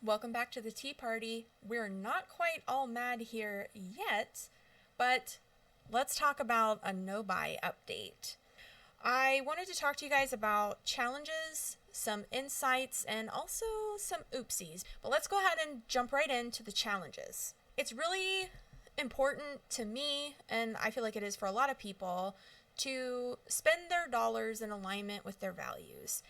Welcome back to the tea party. We're not quite all mad here yet, but let's talk about a no-buy update. I wanted to talk to you guys about challenges, some insights, and also some oopsies. But let's go ahead and jump right into the challenges. It's really important to me, and I feel like it is for a lot of people, to spend their dollars in alignment with their values.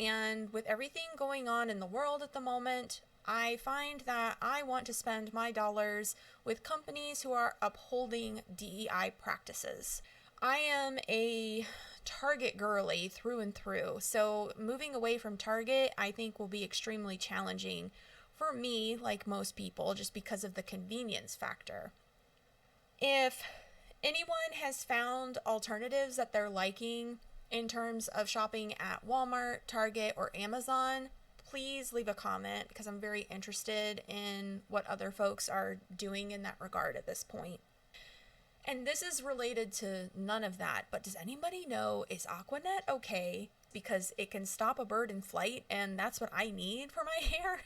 And with everything going on in the world at the moment, I find that I want to spend my dollars with companies who are upholding DEI practices. I am a Target girly through and through, so moving away from Target I think will be extremely challenging for me, like most people, just because of the convenience factor. If anyone has found alternatives that they're liking in terms of shopping at Walmart, Target, or Amazon, please leave a comment because I'm very interested in what other folks are doing in that regard at this point. And this is related to none of that, but does anybody know, is Aquanet okay? Because it can stop a bird in flight, and that's what I need for my hair.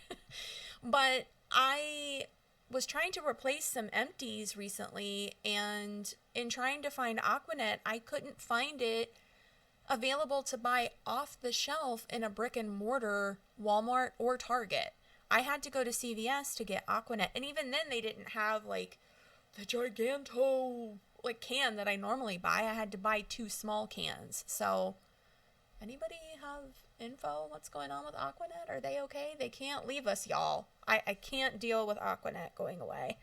But I was trying to replace some empties recently, and in trying to find Aquanet, I couldn't find it available to buy off the shelf in a brick and mortar Walmart or Target. I had to go to CVS to get Aquanet, and even then they didn't have like the giganto like can that I normally buy. I had to buy 2 small cans. So anybody have info what's going on with Aquanet? Are they okay? They can't leave us, y'all. I can't deal with Aquanet going away.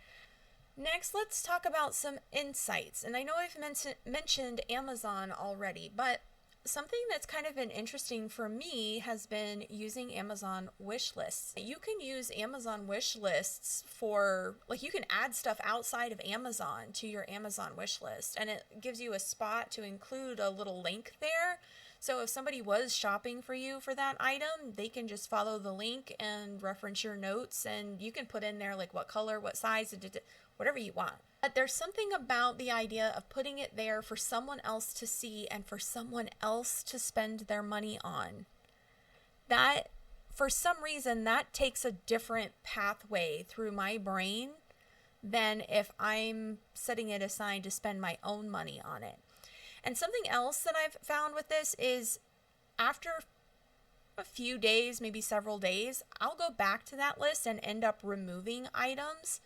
Next, let's talk about some insights. And I know I've mentioned Amazon already, but something that's kind of been interesting for me has been using Amazon wish lists. You can use Amazon wish lists for, like, you can add stuff outside of Amazon to your Amazon wish list, and it gives you a spot to include a little link there. So if somebody was shopping for you for that item, they can just follow the link and reference your notes, and you can put in there like what color, what size, whatever you want. But there's something about the idea of putting it there for someone else to see and for someone else to spend their money on. That, for some reason, that takes a different pathway through my brain than if I'm setting it aside to spend my own money on it. And something else that I've found with this is after a few days, maybe several days, I'll go back to that list and end up removing items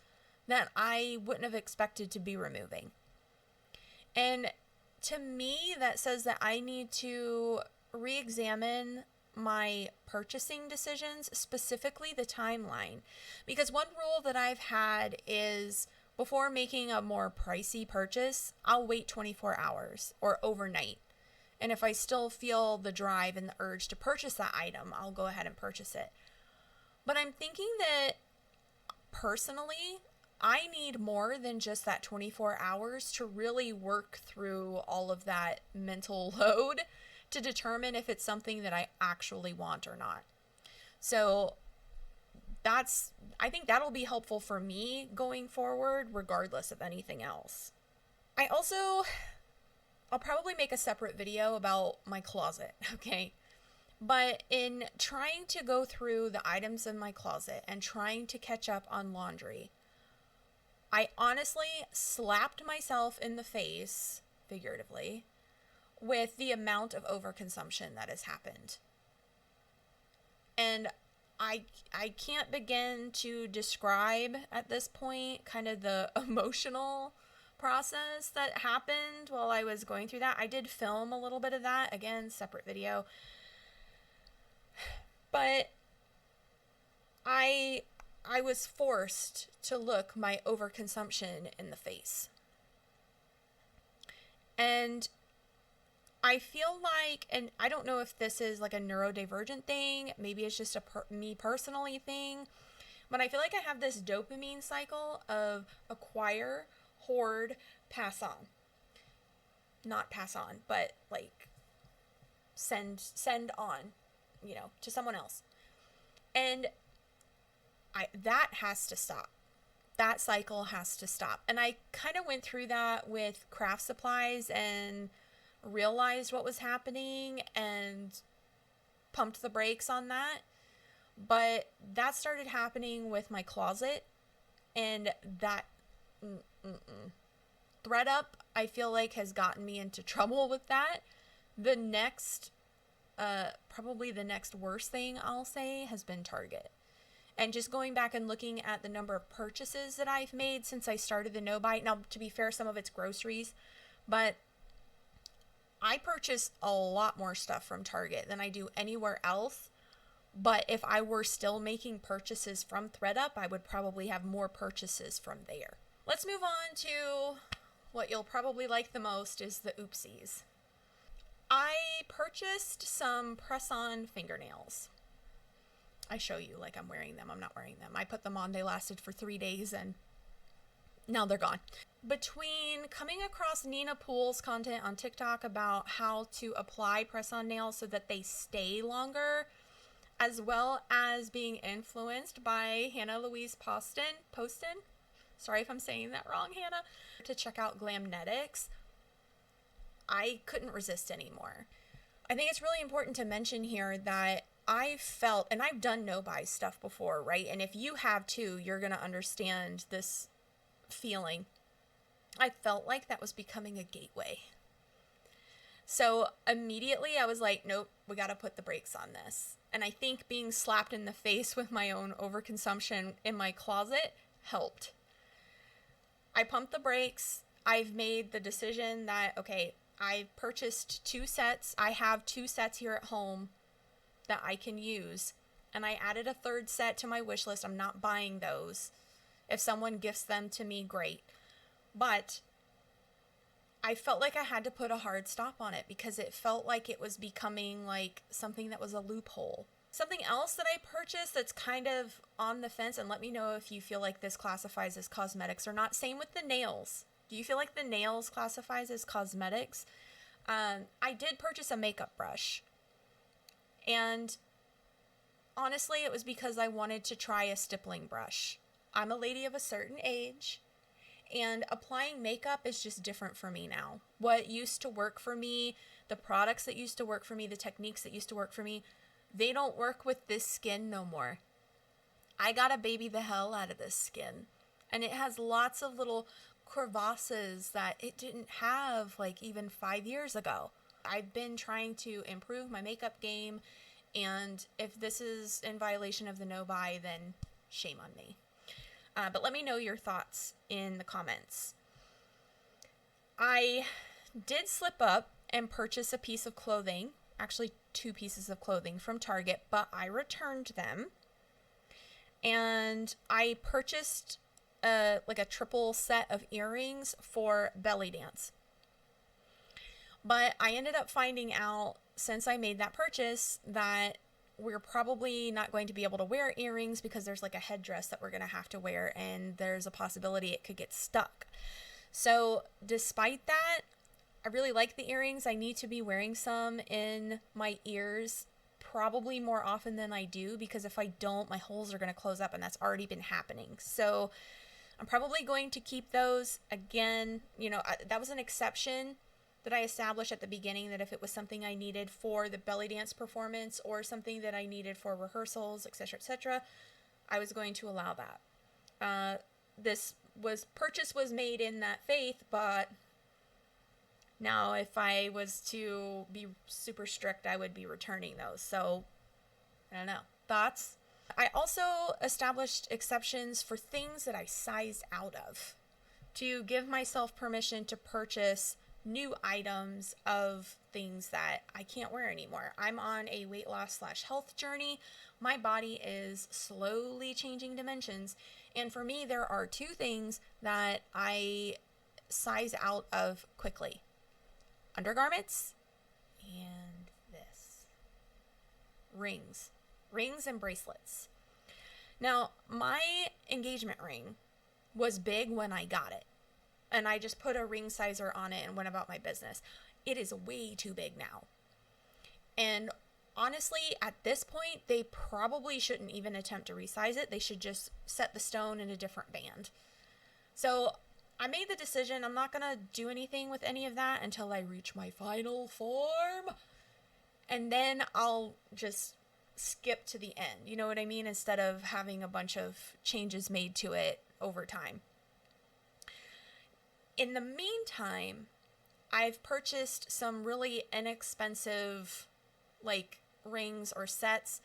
that I wouldn't have expected to be removing. And to me, that says that I need to re-examine my purchasing decisions, specifically the timeline. Because one rule that I've had is before making a more pricey purchase, I'll wait 24 hours or overnight. And if I still feel the drive and the urge to purchase that item, I'll go ahead and purchase it. But I'm thinking that personally, I need more than just that 24 hours to really work through all of that mental load to determine if it's something that I actually want or not. So I think that'll be helpful for me going forward, regardless of anything else. I'll probably make a separate video about my closet, okay? But in trying to go through the items in my closet and trying to catch up on laundry, I honestly slapped myself in the face, figuratively, with the amount of overconsumption that has happened. And I can't begin to describe at this point kind of the emotional process that happened while I was going through that. I did film a little bit of that, again, separate video. But I was forced to look my overconsumption in the face. And I feel like, and I don't know if this is like a neurodivergent thing, maybe it's just a me personally thing, but I feel like I have this dopamine cycle of acquire, hoard, pass on. Not pass on, but like send on, to someone else. And that has to stop. That cycle has to stop. And I kind of went through that with craft supplies and realized what was happening and pumped the brakes on that. But that started happening with my closet, and that ThreadUp, I feel like, has gotten me into trouble with that. The next, probably the next worst thing I'll say has been Target. And just going back and looking at the number of purchases that I've made since I started the No Buy. Now, to be fair, some of it's groceries, but I purchase a lot more stuff from Target than I do anywhere else. But if I were still making purchases from ThreadUp, I would probably have more purchases from there. Let's move on to what you'll probably like the most is the oopsies. I purchased some press-on fingernails. I show you like I'm wearing them. I'm not wearing them. I put them on. They lasted for 3 days and now they're gone. Between coming across Nina Poole's content on TikTok about how to apply press-on nails so that they stay longer, as well as being influenced by Hannah Louise Poston, sorry if I'm saying that wrong, Hannah, to check out Glamnetics, I couldn't resist anymore. I think it's really important to mention here that I felt, and I've done no-buy stuff before, right? And if you have too, you're going to understand this feeling. I felt like that was becoming a gateway. So immediately I was like, nope, we got to put the brakes on this. And I think being slapped in the face with my own overconsumption in my closet helped. I pumped the brakes. I've made the decision that, okay, I purchased 2 sets. I have 2 sets here at home that I can use. And I added a 3rd set to my wish list. I'm not buying those. If someone gifts them to me, great. But I felt like I had to put a hard stop on it because it felt like it was becoming like something that was a loophole. Something else that I purchased that's kind of on the fence, and let me know if you feel like this classifies as cosmetics or not. Same with the nails. Do you feel like the nails classifies as cosmetics? I did purchase a makeup brush. And honestly, it was because I wanted to try a stippling brush. I'm a lady of a certain age, and applying makeup is just different for me now. What used to work for me, the products that used to work for me, the techniques that used to work for me, they don't work with this skin no more. I gotta baby the hell out of this skin. And it has lots of little crevasses that it didn't have like even 5 years ago. I've been trying to improve my makeup game, and if this is in violation of the no buy, then shame on me. But let me know your thoughts in the comments. I did slip up and purchase a piece of clothing, actually 2 pieces of clothing from Target, but I returned them. And I purchased like a triple set of earrings for belly dance. But I ended up finding out since I made that purchase that we're probably not going to be able to wear earrings because there's like a headdress that we're going to have to wear, and there's a possibility it could get stuck. So despite that, I really like the earrings. I need to be wearing some in my ears probably more often than I do, because if I don't, my holes are going to close up, and that's already been happening. So I'm probably going to keep those. Again, you know, that was an exception that I established at the beginning, that if it was something I needed for the belly dance performance or something that I needed for rehearsals, etc., I was going to allow that. This purchase was made in that faith, but now if I was to be super strict, I would be returning those. So I don't know. Thoughts? I also established exceptions for things that I sized out of to give myself permission to purchase new items of things that I can't wear anymore. I'm on a weight loss / health journey. My body is slowly changing dimensions. And for me, there are 2 things that I size out of quickly: undergarments and this. Rings and bracelets. Now, my engagement ring was big when I got it, and I just put a ring sizer on it and went about my business. It is way too big now. And honestly, at this point, they probably shouldn't even attempt to resize it. They should just set the stone in a different band. So I made the decision I'm not going to do anything with any of that until I reach my final form. And then I'll just skip to the end. You know what I mean? Instead of having a bunch of changes made to it over time. In the meantime, I've purchased some really inexpensive like rings or sets,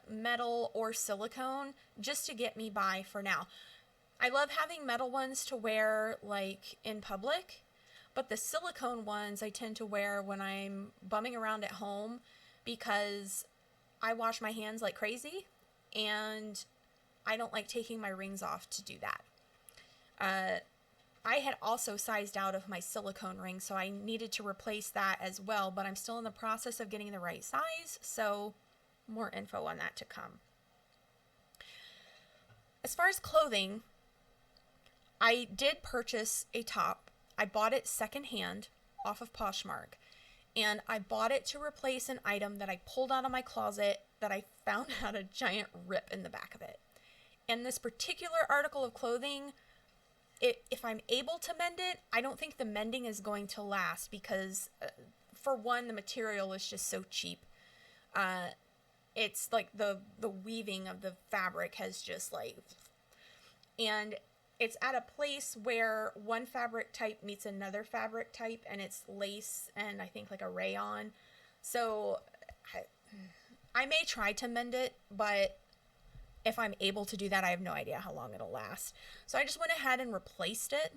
metal or silicone, just to get me by for now. I love having metal ones to wear like in public, but the silicone ones I tend to wear when I'm bumming around at home because I wash my hands like crazy and I don't like taking my rings off to do that. I had also sized out of my silicone ring, so I needed to replace that as well, but I'm still in the process of getting the right size, so more info on that to come. As far as clothing, I did purchase a top. I bought it secondhand off of Poshmark, and I bought it to replace an item that I pulled out of my closet that I found had a giant rip in the back of it. And this particular article of clothing, if I'm able to mend it, I don't think the mending is going to last because, for one, the material is just so cheap. It's like the weaving of the fabric has just like, and it's at a place where one fabric type meets another fabric type, and it's lace and I think like a rayon. So I may try to mend it, but if I'm able to do that, I have no idea how long it'll last. So I just went ahead and replaced it.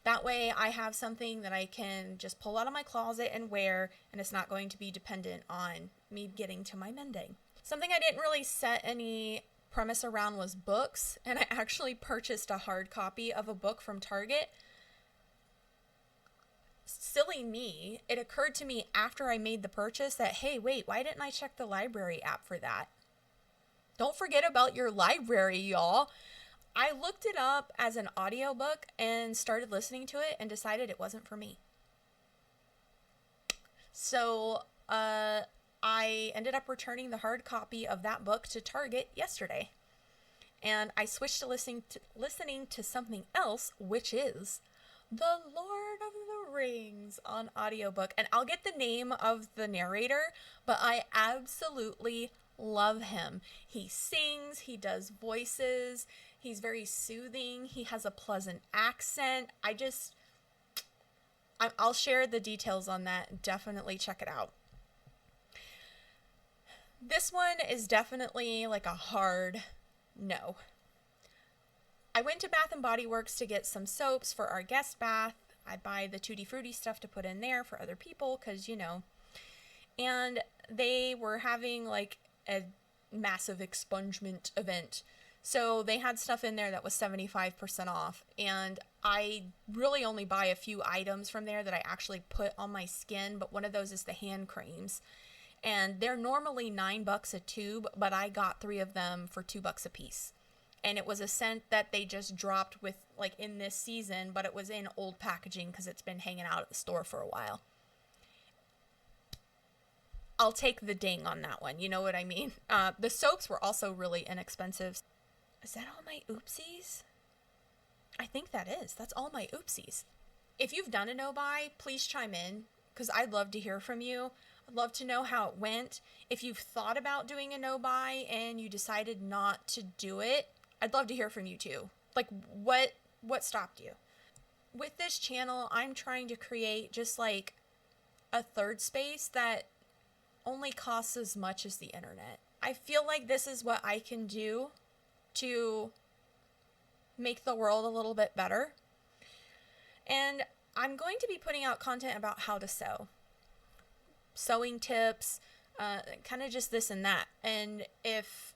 That way I have something that I can just pull out of my closet and wear, and it's not going to be dependent on me getting to my mending. Something I didn't really set any premise around was books, and I actually purchased a hard copy of a book from Target. Silly me, it occurred to me after I made the purchase that, hey, wait, why didn't I check the library app for that? Don't forget about your library, y'all. I looked it up as an audiobook and started listening to it and decided it wasn't for me. So I ended up returning the hard copy of that book to Target yesterday. And I switched to listening to something else, which is The Lord of the Rings on audiobook. And I'll get the name of the narrator, but I absolutely love him. He sings, he does voices, he's very soothing, he has a pleasant accent. I'll share the details on that. Definitely check it out. This one is definitely like a hard no. I went to Bath & Body Works to get some soaps for our guest bath. I buy the Tutti Frutti stuff to put in there for other people because, you know. And they were having like a massive expungement event. So they had stuff in there that was 75% off. And I really only buy a few items from there that I actually put on my skin. But one of those is the hand creams. And they're normally $9 a tube, but I got 3 of them for $2 a piece. And it was a scent that they just dropped with like in this season, but it was in old packaging because it's been hanging out at the store for a while. I'll take the ding on that one. You know what I mean? The soaps were also really inexpensive. Is that all my oopsies? I think that is. That's all my oopsies. If you've done a no-buy, please chime in because I'd love to hear from you. I'd love to know how it went. If you've thought about doing a no-buy and you decided not to do it, I'd love to hear from you too. Like, what stopped you? With this channel, I'm trying to create just like a third space that only costs as much as the internet. I feel like this is what I can do to make the world a little bit better. And I'm going to be putting out content about how to sew. Sewing tips, kind of just this and that. And if,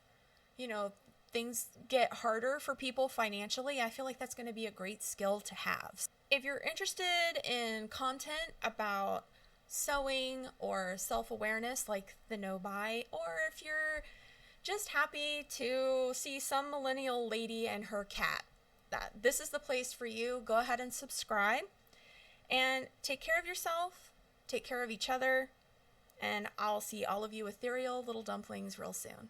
you know, things get harder for people financially, I feel like that's going to be a great skill to have. If you're interested in content about sewing or self-awareness like the no-buy, or if you're just happy to see some millennial lady and her cat, this is the place for you. Go ahead and subscribe and take care of yourself, take care of each other, and I'll see all of you ethereal little dumplings real soon.